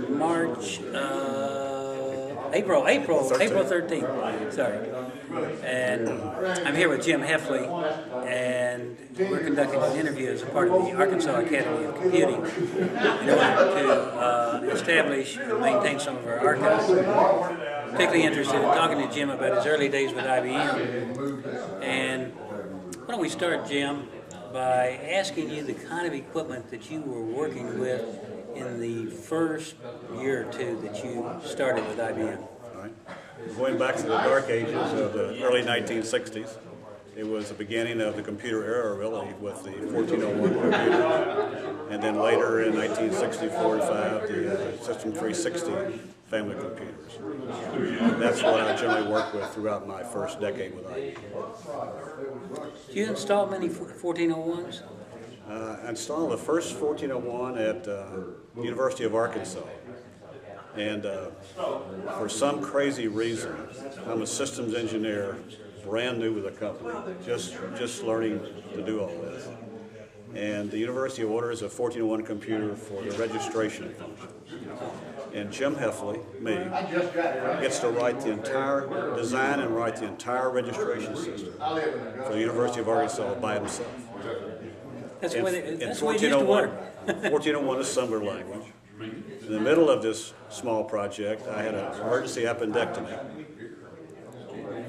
March, April 13th, sorry. And I'm here with Jim Hefley, and we're conducting an interview as a part of the Arkansas Academy of Computing in order to establish and maintain some of our archives. Particularly interested in talking to Jim about his early days with IBM. And why don't we start, Jim, by asking you the kind of equipment that you were working with in the first year or two that you started with IBM. All right. Going back to the dark ages of the early 1960s, it was the beginning of the computer era, really, with the 1401 computer, and then later in 1964 and 5, the System 360 family computers. And that's what I generally worked with throughout my first decade with IBM. Did you install many 1401s? I installed the first 1401 at the University of Arkansas. And for some crazy reason, I'm a systems engineer, brand new with the company, just learning to do all this. And the university orders a 1401 computer for the registration function. And Jim Hefley, me, gets to write the entire, design and write the entire registration system for the University of Arkansas by himself. That's the way it used to work. 1401 assembler language. In the middle of this small project, I had an emergency appendectomy.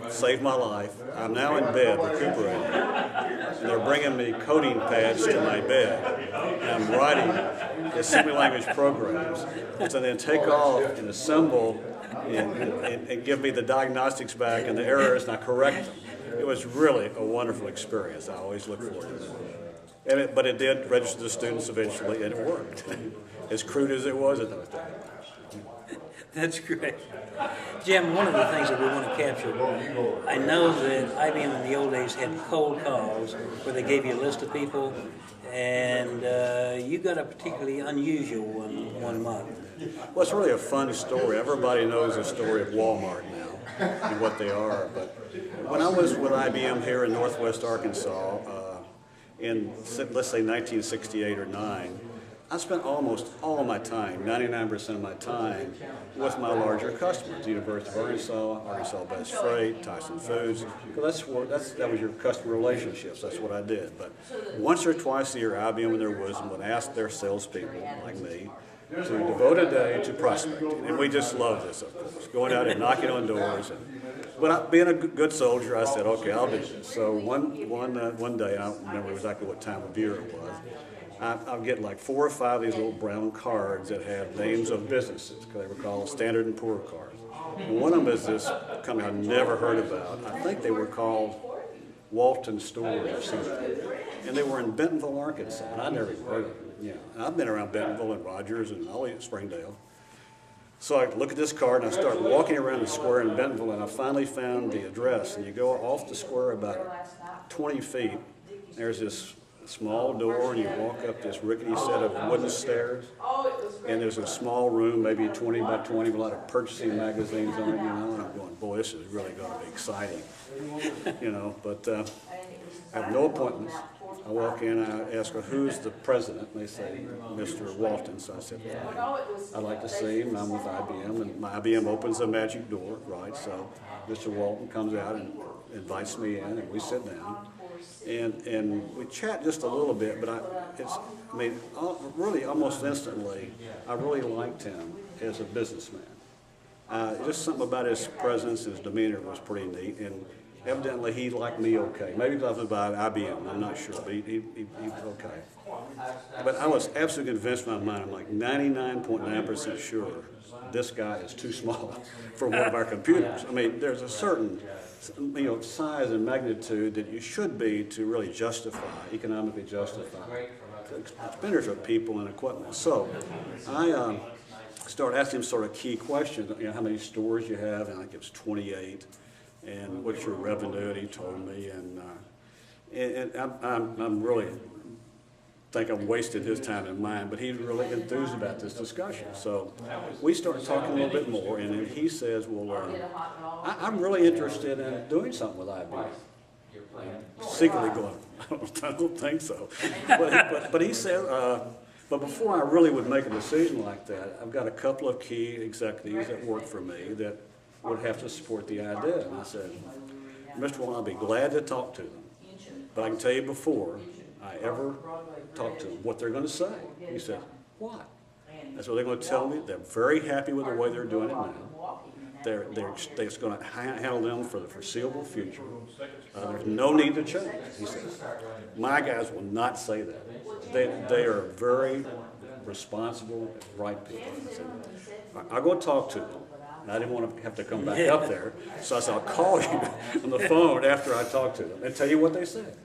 Saved my life. I'm now in bed recuperating. And they're bringing me coding pads to my bed. And I'm writing assembly language programs to then take off and assemble and give me the diagnostics back and the errors, and I correct them. It was really a wonderful experience. I always look forward to it. But it did register the students eventually, and it worked. As crude as it was at that time. That's great. Jim, one of the things that we want to capture, I know that IBM in the old days had cold calls where they gave you a list of people, and you got a particularly unusual one month. Well, it's really a fun story. Everybody knows the story of Walmart now and what they are. But when I was with IBM here in Northwest Arkansas, in, let's say, 1968 or 9, I spent almost all of my time, 99% of my time, with my larger customers, the University of Arkansas, Arkansas Best Freight, Tyson Foods. That was your customer relationships. That's what I did. But once or twice a year, IBM in their wisdom would ask their salespeople, like me, to devote a day to prospecting. And we just love this, of course, going out and knocking on doors. But being a good soldier, I said, okay, I'll do this. So one day, I don't remember exactly what time of year it was, I'll get like 4 or 5 of these little brown cards that have names of businesses, because they were called Standard & Poor cards. And one of them is this company I'd never heard about. I think they were called Walton Stores or something. And they were in Bentonville, Arkansas, and I'd never even heard of them. Yeah, and I've been around Bentonville and Rogers and all in Springdale. So I look at this card and I start walking around the square in Bentonville, and I finally found the address. And you go off the square about 20 feet, there's this small door, and you walk up this rickety set of wooden stairs, and there's a small room, maybe 20 by 20, with a lot of purchasing magazines on it, you know, and I'm going, boy, this is really going to be exciting, you know, but I have no appointments. I walk in, I ask her, who's the president? And they say, Mr. Walton. So I said, I'd like to see him. I'm with IBM, and my IBM opens the magic door, right? So Mr. Walton comes out and invites me in, and we sit down. And we chat just a little bit, but really almost instantly, I really liked him as a businessman. Just something about his presence, his demeanor was pretty neat, and evidently he liked me okay. Maybe because I was about IBM, I'm not sure, but he was okay. But I was absolutely convinced in my mind, I'm like 99.9% sure this guy is too small for one of our computers. I mean, there's a certain size and magnitude that you should be to really economically justify expenditure of people and equipment. So I started asking him sort of key questions, how many stores you have, and I think it was 28, and what's your revenue, and he told me, and I'm really think I'm wasting his time and mine, but he's really enthused about this discussion. So we started talking a little bit more, and then he says, well, I'm really interested in doing something with IBM. Secretly going, I don't think so. But he said, But before I really would make a decision like that, I've got a couple of key executives that work for me that would have to support the idea. And I said, Mr. Walton, I'll be glad to talk to them. But I can tell you before I ever talk to them what they're going to say. He said, what? That's what they're going to tell me. They're very happy with the way they're doing it now. They're going to handle them for the foreseeable future. There's no need to change. He says, my guys will not say that. They are very responsible, right people. I said, I'll go talk to them. And I didn't want to have to come back up there, so I said, I'll call you on the phone after I talk to them and tell you what they said.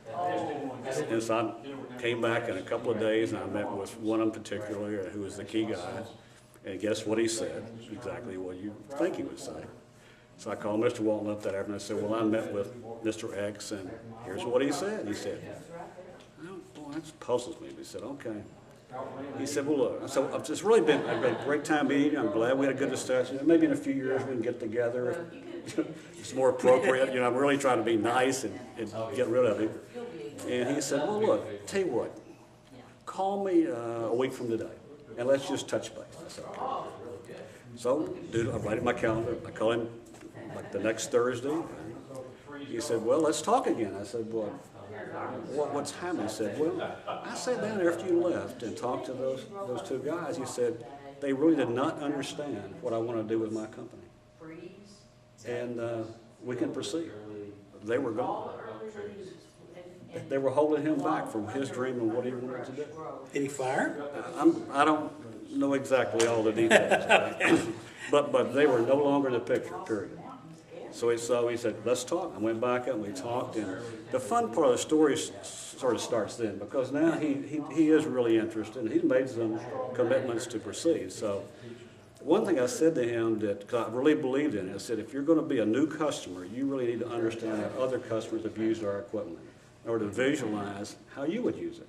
And so I came back in a couple of days, and I met with one in particular who was the key guy. And guess what he said? Exactly what you think he would say. So I called Mr. Walton up that afternoon and I said, well, I met with Mr. X, and here's what he said. He said, oh, boy, that puzzles me. He said, okay. He said, well, look, so it's really been a great time meeting. I'm glad we had a good discussion. Maybe in a few years we can get together. It's more appropriate. You know, I'm really trying to be nice and get rid of him. And he said, well, look, tell you what, call me a week from today, and let's just touch base. I said, okay. So, I write it in my calendar. I call him like the next Thursday. He said, well, let's talk again. I said, well, what's happening? He said, well, I sat down after you left and talked to those two guys. He said, they really did not understand what I want to do with my company. And we can proceed. They were gone. They were holding him back from his dream and what he wanted to do. Did he fire? I don't know exactly all the details, but they were no longer in the picture, period. So he said, let's talk. I went back up and we talked, and the fun part of the story sort of starts then, because now he is really interested, and he's made some commitments to proceed. So one thing I said to him that, cause I really believed in it, I said, if you're going to be a new customer, you really need to understand how other customers have used our equipment in order to visualize how you would use it.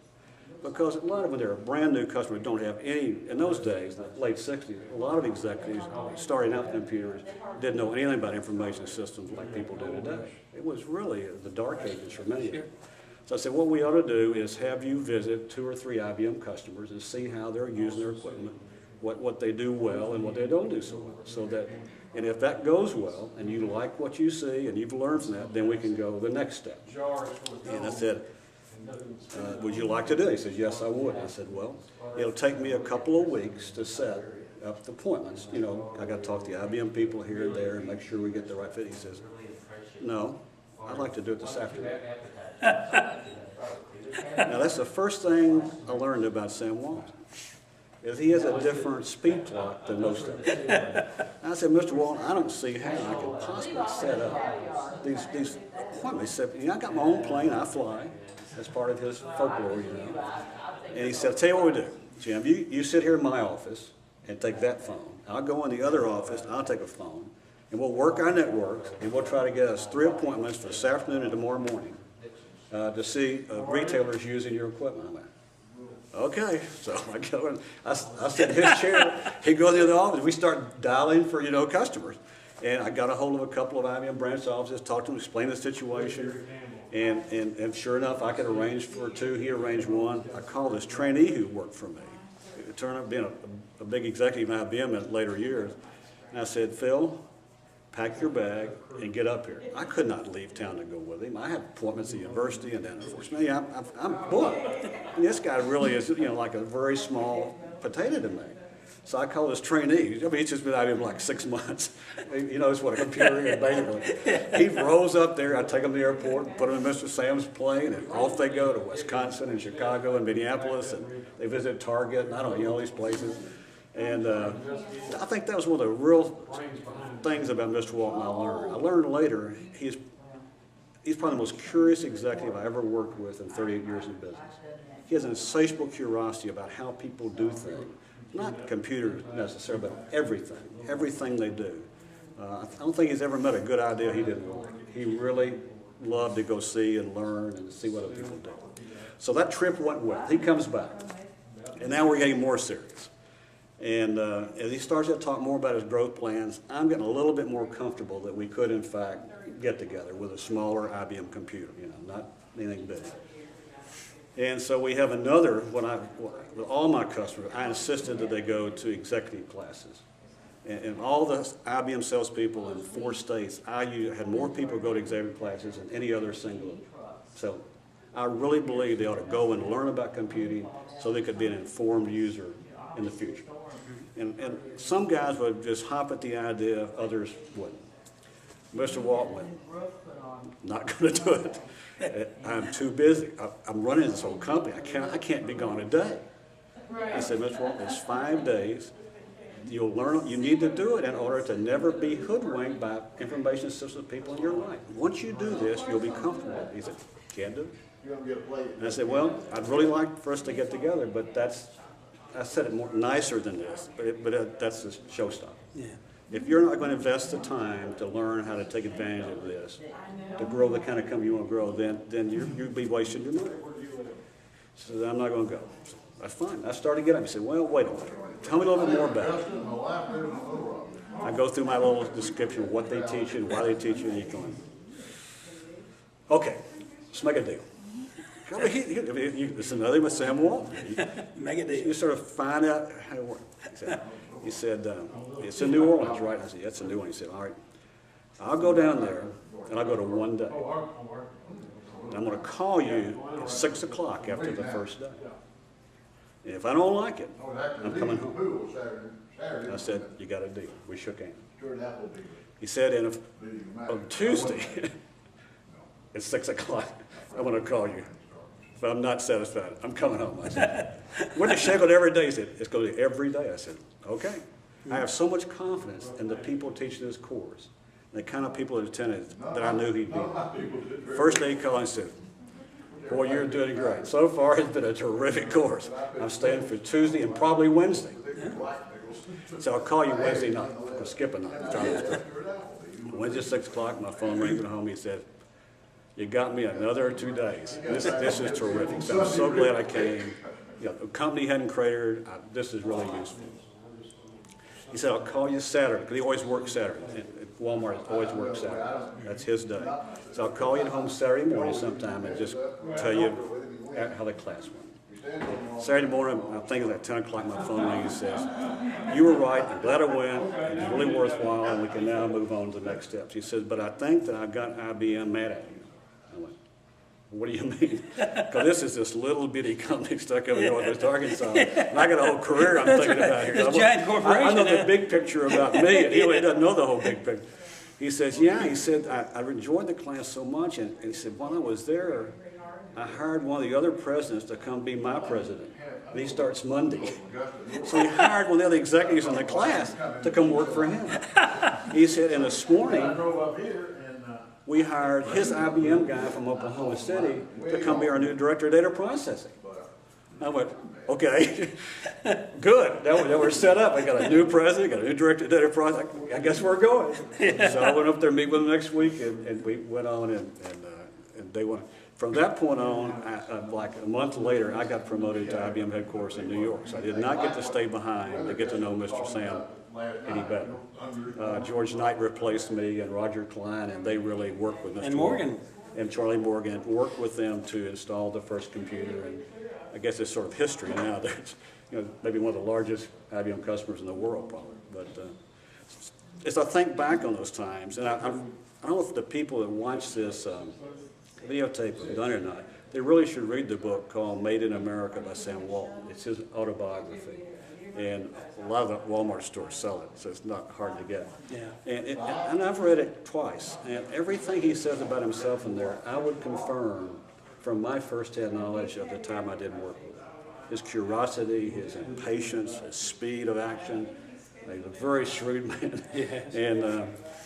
Because a lot of when they're a brand new customer don't have any, in those days, the late 60s, a lot of executives starting out with computers didn't know anything about information systems like people do today. It was really the dark ages for many of them. So I said, what we ought to do is have you visit 2 or 3 IBM customers and see how they're using their equipment, what they do well and what they don't do so well. So that, and if that goes well and you like what you see and you've learned from that, then we can go the next step. And I said, would you like to do it? He said, yes, I would. I said, well, it'll take me a couple of weeks to set up the appointments. You know, I got to talk to the IBM people here and there and make sure we get the right fit. He says, no, I'd like to do it this afternoon. Now, that's the first thing I learned about Sam Walton, is he has a different speed clock than most of us. I said, Mr. Walton, I don't see how I can possibly set up these appointments. He said, you know, I got my own plane, I fly. That's part of his folklore, you know. And he said, I'll tell you what we do, Jim, you sit here in my office and take that phone. I'll go in the other office, I'll take a phone, and we'll work our networks, and we'll try to get us 3 appointments for this afternoon and tomorrow morning to see retailers using your equipment. I went, okay. So I go in, I sit in his chair, he goes into the office, we start dialing for, you know, customers. And I got a hold of a couple of IBM branch offices, talked to them, explained the situation. And sure enough, I could arrange for 2. He arranged 1. I called this trainee who worked for me. It turned out being a big executive in IBM in later years. And I said, Phil, pack your bag and get up here. I could not leave town to go with him. I had appointments at the university, and then unfortunately, I'm booked. And this guy really is, you know, like a very small potato to me. So I call this trainee. I mean, he's just been out here like 6 months. He knows what a computer is, basically. He rolls up there. I take him to the airport and put him in Mr. Sam's plane, and off they go to Wisconsin and Chicago and Minneapolis, and they visit Target and I don't know, all these places. And I think that was one of the real things about Mr. Walton I learned. I learned later he's probably the most curious executive I ever worked with in 38 years in business. He has an insatiable curiosity about how people do things. Not computers necessarily, but everything they do. I don't think he's ever met a good idea he didn't like. He really loved to go see and learn and see what other people do. So that trip went well. He comes back, and now we're getting more serious. And as he starts to talk more about his growth plans, I'm getting a little bit more comfortable that we could, in fact, get together with a smaller IBM computer, you know, not anything big. And so we have another, with all my customers, I insisted that they go to executive classes. And all the IBM salespeople in 4 states, I had more people go to executive classes than any other single. So I really believe they ought to go and learn about computing so they could be an informed user in the future. And some guys would just hop at the idea, others wouldn't. Mr. Waltman, not going to do it. I'm too busy. I'm running this whole company. I can't be gone a day. I said, Mr. Waltman, it's 5 days. You'll learn. You need to do it in order to never be hoodwinked by information systems people in your life. Once you do this, you'll be comfortable. He said, can't do it. And I said, well, I'd really like for us to get together, but I said it more nicer than this, but that's the showstopper. Yeah. If you're not going to invest the time to learn how to take advantage of this, to grow the kind of company you want to grow, then you'll be wasting your money. So I'm not going to go. So that's fine. I started getting up. He said, well, wait a minute. Tell me a little bit more about it. I go through my little description of what they teach you and why they teach you, and you go, okay, let's make a deal. It's another with Sam Walton. Make a deal. You sort of find out how it works. He said, it's in New Orleans, right? I said, yeah, it's in New Orleans. He said, all right, I'll go down there, and I'll go to 1 day. And I'm going to call you at 6 o'clock after the first day. And if I don't like it, I'm coming home. And I said, you got a deal. We shook hands. He said, and on Tuesday, at 6 o'clock, I'm going to call you. If I'm not satisfied, I'm coming home. I said, we're going to shake it every day. He said, it's going to be every day. I said, okay. I have so much confidence in the people teaching this course, the kind of people that attended that I knew he'd be. First day he called and said, boy, you're doing great. So far, it's been a terrific course. I'm staying for Tuesday and probably Wednesday. So I'll call you Wednesday night. I'll skip a night. Wednesday, 6 o'clock, my phone rings at home. He said, you got me another 2 days. This is terrific. So I'm so glad I came. You know, the company hadn't cratered. This is really useful. He said, I'll call you Saturday, because he always works Saturday. At Walmart, he always works Saturday. That's his day. So I'll call you at home Saturday morning sometime and just tell you how the class went. Saturday morning, I think it was at 10 o'clock, my phone rings and says, you were right, I'm glad I went, it's really worthwhile, and we can now move on to the next steps. He says, but I think that I've got IBM mad at you. I went, what do you mean? Because this is this little bitty company stuck up in Northwest Arkansas, and I got a whole career I'm thinking about here. This giant corporation. I know the big picture about me, and he really doesn't know the whole big picture. He says, yeah, he said, I enjoyed the class so much, and he said, while I was there, I hired one of the other presidents to come be my president. And he starts Monday. So he hired one of the other executives in the class to come work for him. He said, and this morning, we hired his IBM guy from Oklahoma City to come be our new director of data processing. I went, okay, good. Now we're set up. I got a new president, got a new director of data processing. I guess we're going. So I went up there to meet with them next week, and we went on, and they went. From that point on, like a month later, I got promoted to IBM headquarters in New York. So I did not get to stay behind to get to know Mr. Sam any better. George Knight replaced me, and Roger Klein, and they really worked with Mr. And Morgan. And Charlie Morgan worked with them to install the first computer. And I guess it's sort of history now. There's, maybe one of the largest IBM customers in the world, probably. But as I think back on those times, and I don't know if the people that watch this videotape have done it or not, they really should read the book called Made in America by Sam Walton. It's his autobiography. And a lot of the Walmart stores sell it, so it's not hard to get. Yeah. And I've read it twice, and everything he says about himself in there, I would confirm from my first-hand knowledge of the time I did work with him. His curiosity, his impatience, his speed of action. He's a very shrewd man. Yes. And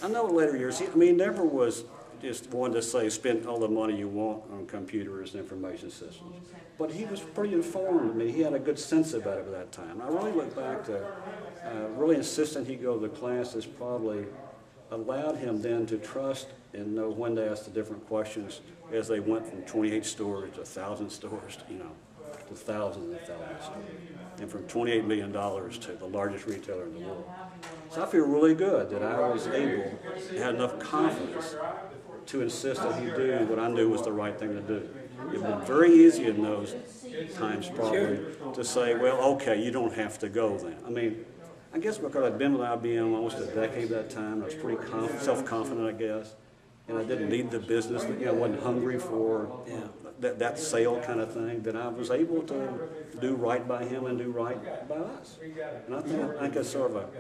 I know in later years, he never was just one to say, spend all the money you want on computers and information systems. But he was pretty informed. He had a good sense about it at that time. I really look back to really insisting he go to the classes probably allowed him then to trust and know when to ask the different questions as they went from 28 stores to 1,000 stores, to thousands and thousands of stores. And from $28 million to the largest retailer in the world. So I feel really good that I was able, had enough confidence to insist that he do what I knew was the right thing to do. It was very easy in those times probably to say, well, okay, you don't have to go then. I mean, I guess because I'd been with IBM almost a decade at that time, I was pretty self-confident, I guess, and I didn't need the business, you know, wasn't hungry for that sale kind of thing, that I was able to do right by him and do right by us. And I think it's sort of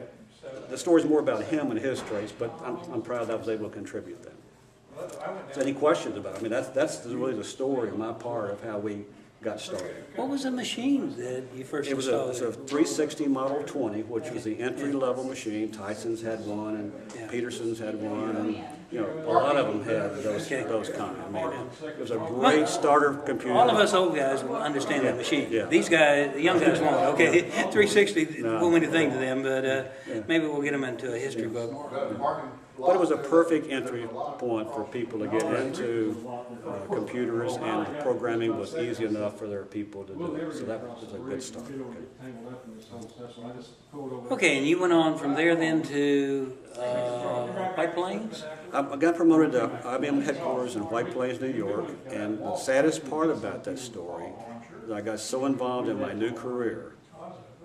the story's more about him and his traits, but I'm proud that I was able to contribute that. So any questions about it? I mean, that's really the story on my part of how we got started. What was the machine that you first installed? It was a 360 Model 20, which was the entry-level machine. Tyson's had one, and Peterson's had one, and you know, a lot of them had those kind. I mean, it was a great starter computer. All of us old guys will understand that machine. Yeah. These guys, the young guys won't. Okay, 360 won't mean a thing to them, but maybe we'll get them into a history book. But it was a perfect entry point for people to get into computers, and programming was easy enough for their people to do it. So that was a good start. Okay, and you went on from there then to White Plains? I got promoted to IBM headquarters in White Plains, New York, and the saddest part about that story is I got so involved in my new career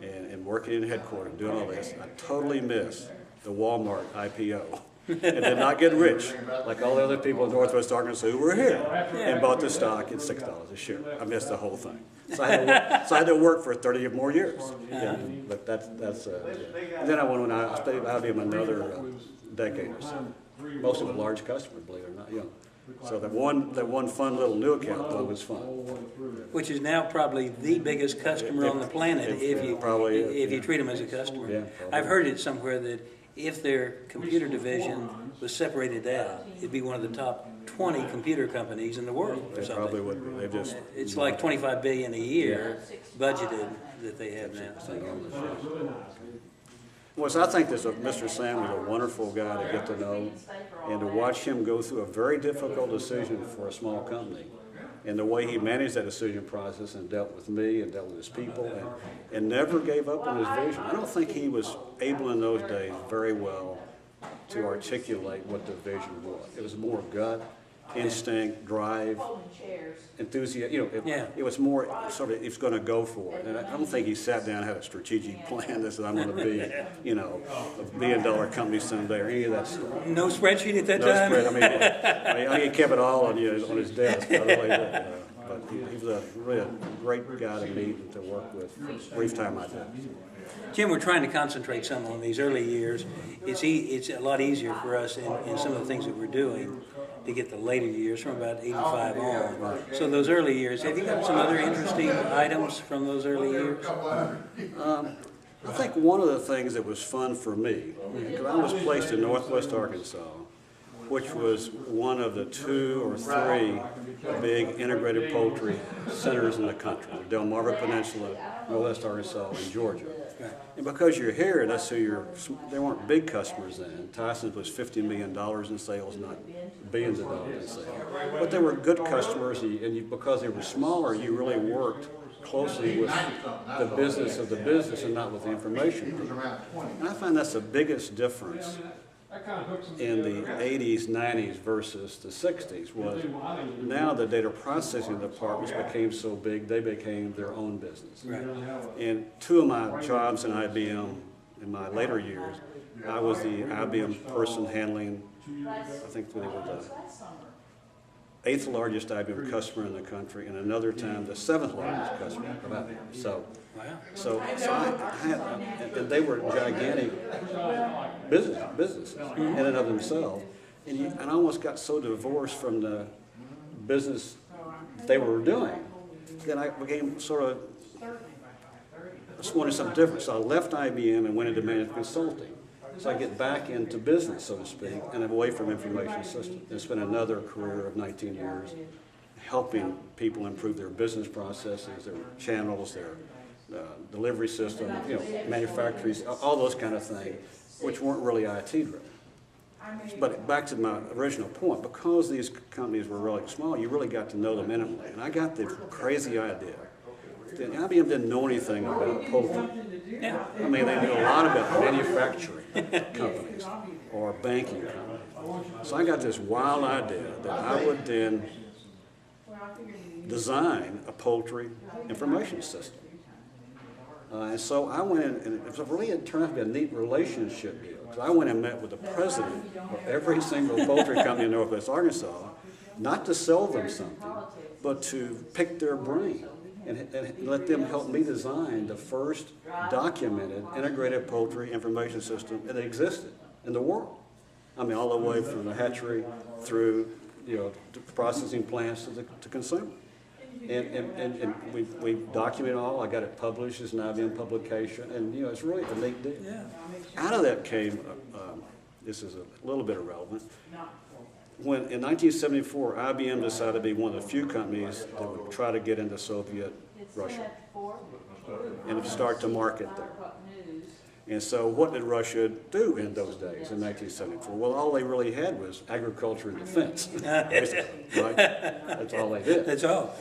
and working in headquarters, doing all this, I totally missed the Walmart IPO. And did not get rich like all the other people in Northwest Arkansas who were here and bought the stock at $6 a share. I missed the whole thing. So I had to work for 30 or more years. Yeah, but that's And then I stayed out of him another decade or so. Most of a large customer, believe it or not. You know. So that one fun little new account though was fun. Which is now probably the biggest customer on the planet if you treat them as a customer. Yeah, I've heard it somewhere that if their computer division was separated out, it'd be one of the top 20 computer companies in the world or something. Probably would be. It's like $25 billion a year budgeted that they have now. Well, so I think Mr. Sam was a wonderful guy to get to know, and to watch him go through a very difficult decision for a small company. And the way he managed that decision process and dealt with me and dealt with his people and never gave up on his vision. I don't think he was able in those days very well to articulate what the vision was. It was more gut, instinct, drive, enthusiasm. You know, it was more sort of, it's going to go for it. And I don't think he sat down and had a strategic plan that said, I'm going to be, you know, a $1 billion company someday or any of that stuff. No spreadsheet at that no time? Spread. I mean, he kept it all on his desk. But he was really a great guy to meet and to work with for the brief time I did. Jim, we're trying to concentrate some on these early years. It's a lot easier for us in some of the things that we're doing to get the later years from about 85 on. So those early years, have you got some other interesting items from those early years? I think one of the things that was fun for me, because I was placed in Northwest Arkansas, which was one of the 2 or 3 big integrated poultry centers in the country, the Delmarva Peninsula, Northwest Arkansas, and Georgia. And because you're here, that's who they weren't big customers then. Tyson's was $50 million in sales, not billions of dollars in sales. But they were good customers, and because they were smaller, you really worked closely with the business of the business and not with the information. And I find that's the biggest difference in the 80s, 90s versus the 60s was now the data processing departments became so big, they became their own business. Right. And 2 of my jobs in IBM in my later years, I was the IBM person handling, I think they were the 8th largest IBM customer in the country, and another time the 7th largest customer of IBM. So I had, and they were gigantic businesses in and of themselves, and I almost got so divorced from the business they were doing that I became sort of, I just wanted something different. So I left IBM and went into management consulting. So I get back into business, so to speak, and away from information systems. It's been another career of 19 years, helping people improve their business processes, their channels, their delivery system, you know, manufacturers, all those kind of things, which weren't really IT driven. But back to my original point, because these companies were really small, you really got to know them intimately. And I got the crazy idea that IBM didn't know anything about poultry. Yeah. I mean, they knew a lot about manufacturing companies or banking companies. So I got this wild idea that I would then design a poultry information system. And so I went in, and it turned out to be a neat relationship deal. Because I went and met with the president of every single poultry company in Northwest Arkansas, not to sell them something, but to pick their brain and let them help me design the first documented integrated poultry information system that existed in the world. I mean, all the way from the hatchery through, to processing plants to consumer. And we documented all. I got it published as an IBM publication, and it's really a neat deal. Yeah. Out of that came, this is a little bit irrelevant. When in 1974, IBM decided to be one of the few companies that would try to get into Soviet Russia and start to market there. And so what did Russia do in those days, in 1974? Well, all they really had was agriculture and defense, right? That's all they did. That's all.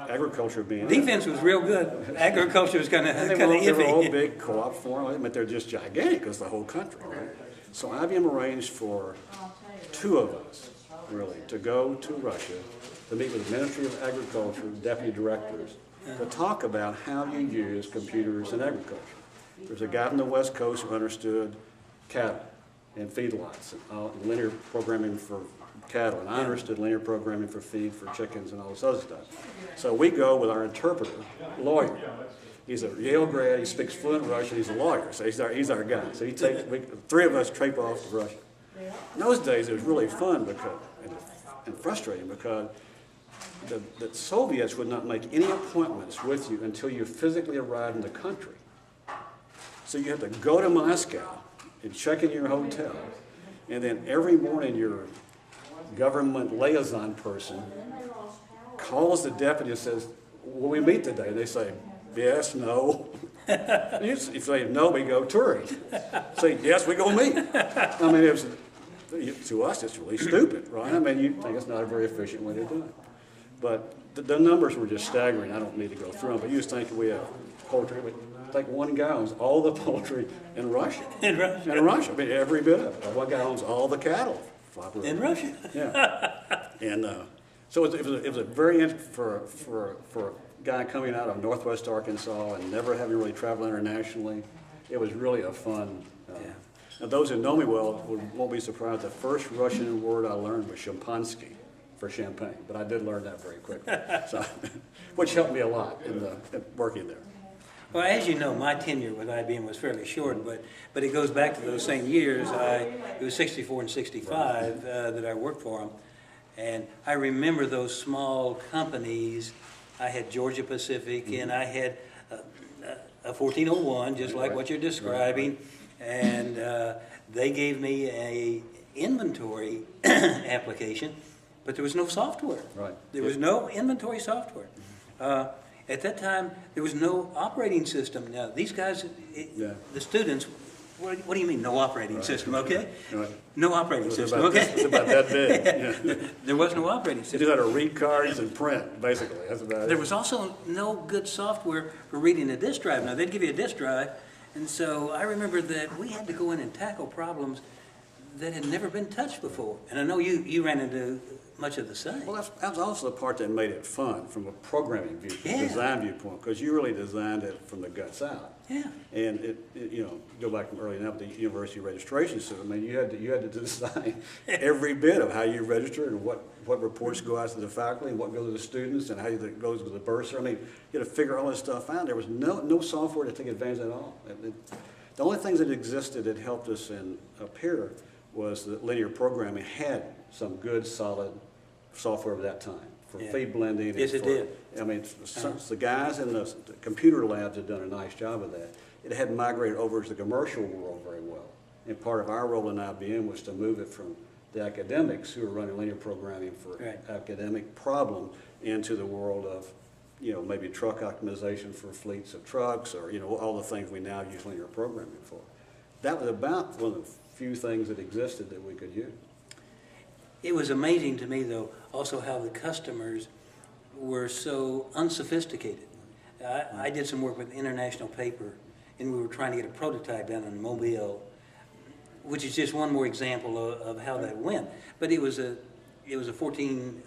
Agriculture being... Defense was real good. Agriculture was kind of iffy. They were all big co-op form, but they're just gigantic as the whole country, right? So IBM arranged for two of us, really, to go to Russia to meet with the Ministry of Agriculture deputy directors to talk about how you use computers in agriculture. There's a guy from the West Coast who understood cattle and feedlots and linear programming for cattle, and I understood linear programming for feed for chickens and all this other stuff. So we go with our interpreter, lawyer. He's a Yale grad, he speaks fluent Russian, he's a lawyer, so he's our guy. So three of us traip off to Russia. In those days it was really fun and frustrating because the Soviets would not make any appointments with you until you physically arrived in the country. So you have to go to Moscow and check in your hotel, and then every morning your government liaison person calls the deputy and says, "Will we meet today?" They say, "Yes, no." If you say no, we go touring. Say yes, we go meet. I mean, to us, it's really stupid, right? I mean, you think it's not a very efficient way to do it. But the numbers were just staggering. I don't need to go through them, but you just think we have poultry. Like one guy owns all the poultry in Russia. In Russia. In Russia. I mean, every bit of it. One guy owns all the cattle. In Russia. Yeah. And so it was a very, for a guy coming out of Northwest Arkansas and never having really traveled internationally, it was really a fun. Now those who know me well won't be surprised. The first Russian word I learned was champansky for champagne, but I did learn that very quickly, so, which helped me a lot in working there. Well, as you know, my tenure with IBM was fairly short, but it goes back to those same years. It was 64 and 65 that I worked for them, and I remember those small companies. I had Georgia Pacific, and I had a 1401, just like what you're describing, and they gave me a inventory application, but there was no software. Right. There was no inventory software. At that time, there was no operating system. Now, these guys, the students, what do you mean, no operating system, okay? Right. No operating system, okay? It was about that big. Yeah. There was no operating system. You just had to read cards and print, basically. That's about it. There was also no good software for reading a disk drive. Now, they'd give you a disk drive, and so I remember that we had to go in and tackle problems that had never been touched before. And I know you ran into much of the same. Well, that was also the part that made it fun from a programming viewpoint, design viewpoint, because you really designed it from the guts out. Yeah. And go back from early enough, the university registration system. I mean, you had to design every bit of how you register and what reports go out to the faculty and what goes to the students and how it goes to the bursar. I mean, you had to figure all this stuff out. There was no software to take advantage of it at all. The only things that existed that helped us up here was that linear programming had some good, solid software of that time for feed blending. Yes, it did. I mean, the guys in the computer labs had done a nice job of that. It had migrated over to the commercial world very well. And part of our role in IBM was to move it from the academics who were running linear programming for academic problem into the world of, maybe truck optimization for fleets of trucks or, all the things we now use linear programming for. That was about one of the few things that existed that we could use. It was amazing to me, though, also how the customers were so unsophisticated. I did some work with International Paper, and we were trying to get a prototype down in Mobile, which is just one more example of how that went. But it was a 14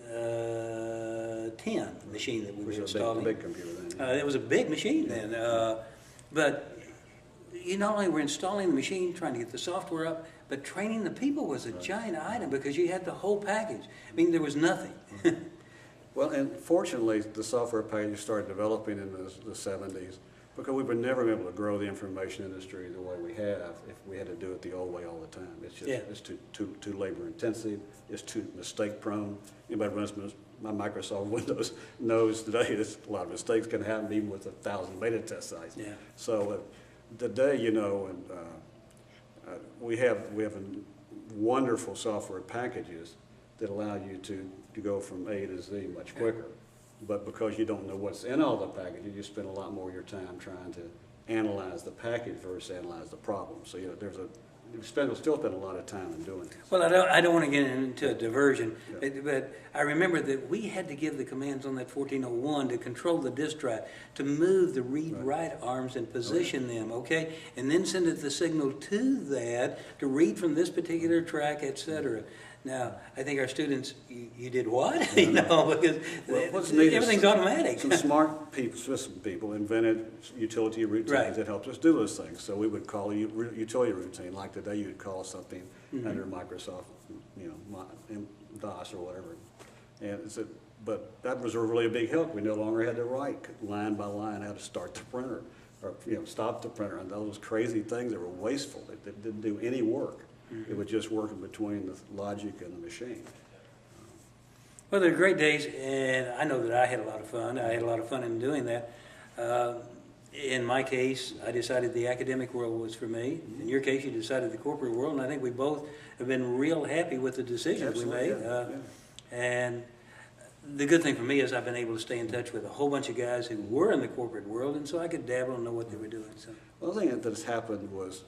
10 machine that we were It was installing. a big computer then. It was a big machine then. But you not only were installing the machine, trying to get the software up, but training the people was a giant item because you had the whole package. I mean, there was nothing. Well, and fortunately, the software package started developing in the 70s because we would never be able to grow the information industry the way we have if we had to do it the old way all the time. It's just it's too labor intensive. It's too mistake prone. Anybody runs my Microsoft Windows knows today that a lot of mistakes can happen even with 1,000 beta test sites. Yeah. So today, you know, we have wonderful software packages that allow you to go from A to Z much quicker. But because you don't know what's in all the packages, you spend a lot more of your time trying to analyze the package versus analyze the problem. So you know, we'll still spend a lot of time in doing it. Well, I don't want to get into a diversion, but I remember that we had to give the commands on that 1401 to control the disk drive, to move the read-write arms and position them, okay? And then send it the signal to that to read from this particular track, etc. Now, I think our students, you did what? You know, because everything's automatic. Some smart people, system people invented utility routines that helped us do those things. So we would call a utility routine, like today you'd call something under Microsoft, you know, DOS or whatever. And but that was really a big help. We no longer had to write line by line how to start the printer or stop the printer and those crazy things that were wasteful. That didn't do any work. It was just working between the logic and the machine. Well, they're great days, and I know that I had a lot of fun. I had a lot of fun in doing that. In my case, I decided the academic world was for me. In your case, you decided the corporate world, and I think we both have been real happy with the decisions we made. And the good thing for me is I've been able to stay in touch with a whole bunch of guys who were in the corporate world, and so I could dabble and know what they were doing. So. Well, the thing that's happened was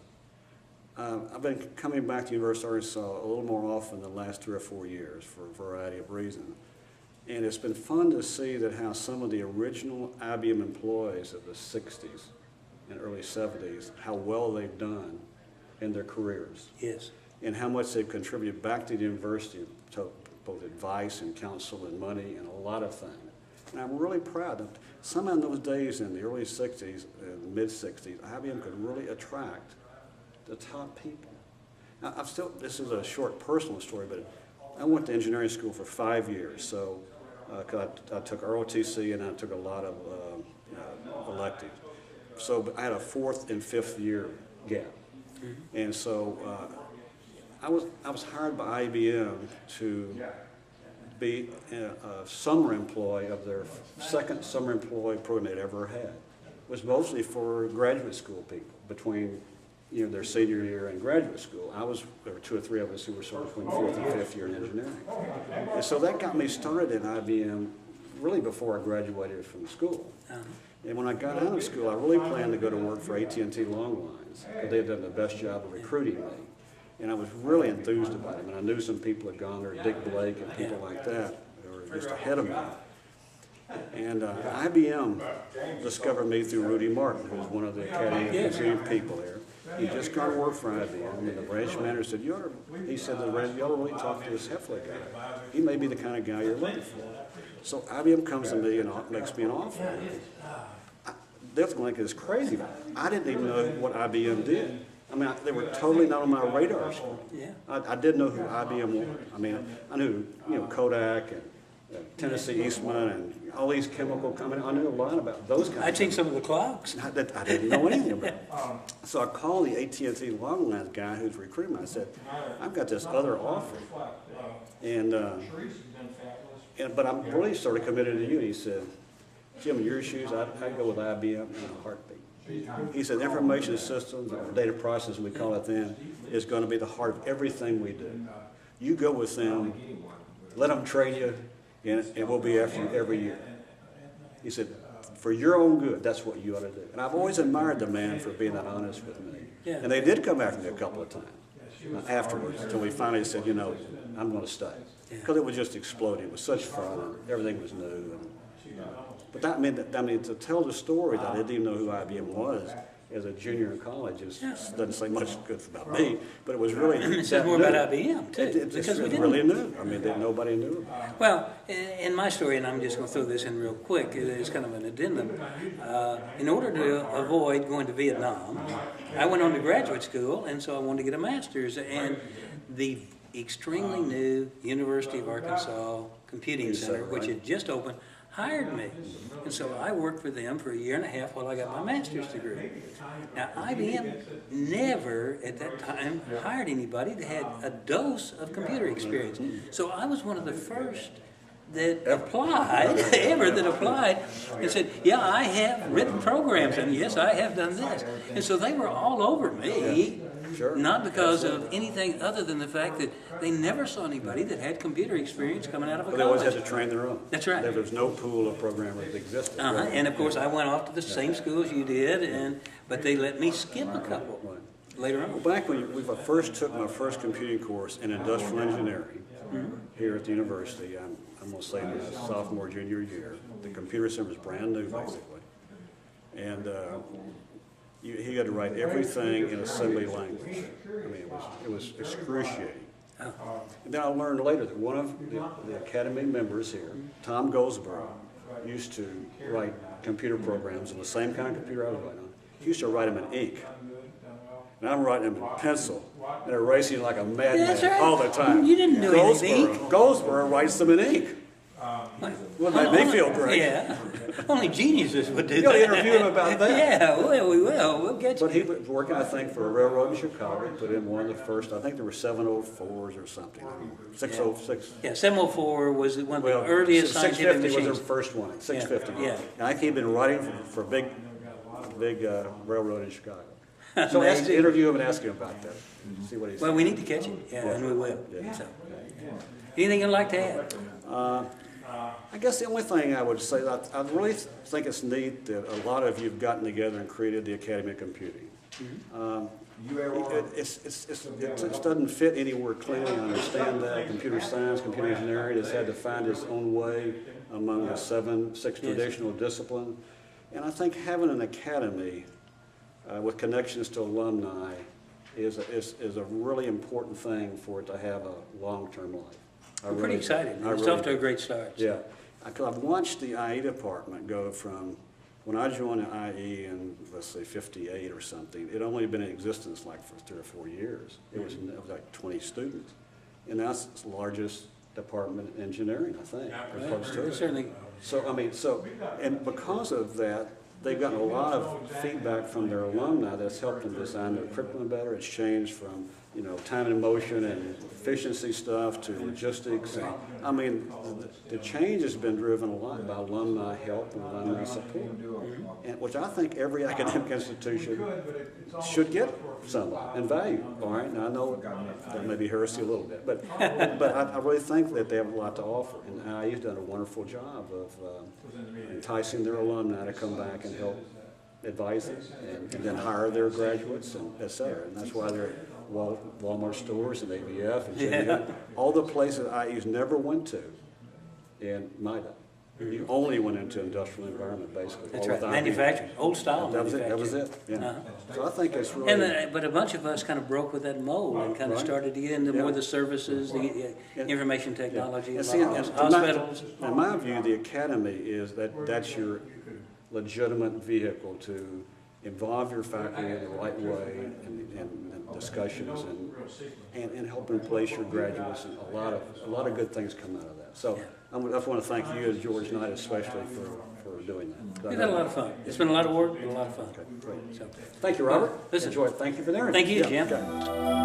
I've been coming back to University of Arkansas a little more often the last 3 or 4 years for a variety of reasons. And it's been fun to see that how some of the original IBM employees of the 60s and early 70s, how well they've done in their careers. Yes. And how much they've contributed back to the university, to both advice and counsel and money and a lot of things. And I'm really proud that somehow in those days in the early 60s and mid-60s, IBM could really attract the top people. Now, this is a short personal story, but I went to engineering school for 5 years. So I took ROTC and I took a lot of electives. So I had a 4th and 5th year gap. And so I was hired by IBM to be a summer employee of their second summer employee program they'd ever had. It was mostly for graduate school people between their senior year and graduate school. There were 2 or 3 of us who were sort of between 4th and 5th year in engineering. And so that got me started at IBM really before I graduated from school. And when I got out of school, I really planned to go to work for AT&T Long Lines, because they had done the best job of recruiting me. And I was really enthused about it. And I knew some people had gone there, Dick Blake and people like that, who were just ahead of me. And IBM discovered me through Rudy Martin, who was one of the Academy of Museum people there. He just gone to work for IBM, and the branch manager said, you ought to really talk to this Hefley guy. He may be the kind of guy you're looking for. So IBM comes to me and makes me an offer. That's going to think it's crazy. I didn't even know what IBM did. I mean, they were totally not on my radar screen. I didn't know who IBM was. I mean, I knew, Kodak and Tennessee Eastman and all these chemical companies. I knew a lot about those guys. I'd seen some of the clocks. I didn't know anything about it. So I called the AT&T Long Lines guy who's recruiting me. I said, I've got this other offer. But I'm really sort of committed to you. He said, Jim, in your shoes, I'd go with IBM in a heartbeat. He said, information systems, or data processing, we call it then, is going to be the heart of everything we do. You go with them, let them train you, and we'll be after you every year. He said, for your own good, that's what you ought to do. And I've always admired the man for being that honest with me. And they did come after me a couple of times afterwards, until we finally said, I'm going to stay. Because it was just exploding. It was such fun, and everything was new. But that meant to tell the story that I didn't even know who IBM was, as a junior in college doesn't say much good about me, but it was really It says more about IBM, too. Because we really knew. I mean, that nobody knew about it. Well, in my story, and I'm just going to throw this in real quick, it's kind of an addendum. In order to avoid going to Vietnam, I went on to graduate school, and so I wanted to get a master's. And the extremely new University of Arkansas Computing Center, which had just opened, hired me. And so I worked for them for a year and a half while I got my master's degree. Now, IBM never at that time hired anybody that had a dose of computer experience. So I was one of the first that applied, and said, yeah, I have written programs, and yes, I have done this. And so they were all over me. Sure. Not because of anything other than the fact that they never saw anybody that had computer experience coming out of a college. They always had to train their own. That's right. There was no pool of programmers that existed. And of course, I went off to the same school as you did, but they let me skip a couple later on. Well, back when I first took my first computing course in industrial engineering here at the university, I'm going to say my sophomore, junior year, the computer center was brand new, basically. And he had to write everything in assembly language. I mean, it was excruciating. And then I learned later that one of the academy members here, Tom Goldsboro, used to write computer programs on the same kind of computer I was writing on. He used to write them in ink. And I'm writing them in pencil and erasing like a madman all the time. You didn't do anything. Goldsboro writes them in ink. Wouldn't make me feel great. Yeah. Only geniuses would do You'll that. interview him about that. Yeah, well, we will. We'll get you. But he was working, I think, for a railroad in Chicago. He put in one of the first, I think there were 704s or something. 606. Yeah, 704 was one of the earliest scientific 650 machines. was the first one, 650. Yeah. And I think he'd been writing for a big railroad in Chicago. So Amazing. interview him and ask him about that. See what he says. Well, we need to catch him. Yeah, and we will. Yeah. So, anything you'd like to add? I guess the only thing I would say, I really think it's neat that a lot of you have gotten together and created the Academy of Computing. It doesn't fit anywhere clearly. I understand that. Computer science, computer engineering has had to find its own way among the six traditional disciplines. And I think having an academy with connections to alumni is a really important thing for it to have a long-term life. We're pretty excited. It's off to a great start. Yeah. I've watched the IE department go from, when I joined the IE in, let's say, 58 or something, it only been in existence like for 3 or 4 years. It was like 20 students. And that's the largest department in engineering, I think. Certainly. So, and because of that, they've gotten a lot of feedback from their alumni that's helped them design their curriculum better. It's changed from, time and motion and efficiency stuff to logistics. And, the change has been driven a lot by alumni help and alumni support, and which I think every academic institution should get some of and value. All right, now I know that may be heresy a little bit, but I really think that they have a lot to offer, and IU's done a wonderful job of enticing their alumni to come back and help advise them, and then hire their graduates, and et cetera. And that's why they're Walmart stores and ABF and all the places IU's never went to in my day. You only went into industrial environment, basically. That's right. Manufacturing, old style manufacturing. That was it. Yeah. So I think it's really. But a bunch of us kind of broke with that mold and kind of started to get into more of the services, the information technology, hospitals. In my view, the academy that's your legitimate vehicle to involve your faculty in the right way in discussions and helping place your graduates, and a lot of good things come out of that. So I just want to thank you, as George Knight, especially for doing that. We've had a lot of fun. It's been a lot of work and a lot of fun. Okay, great. So, thank you, Robert. Listen, enjoy it. Thank you for the interview. Thank you, Jim. Okay.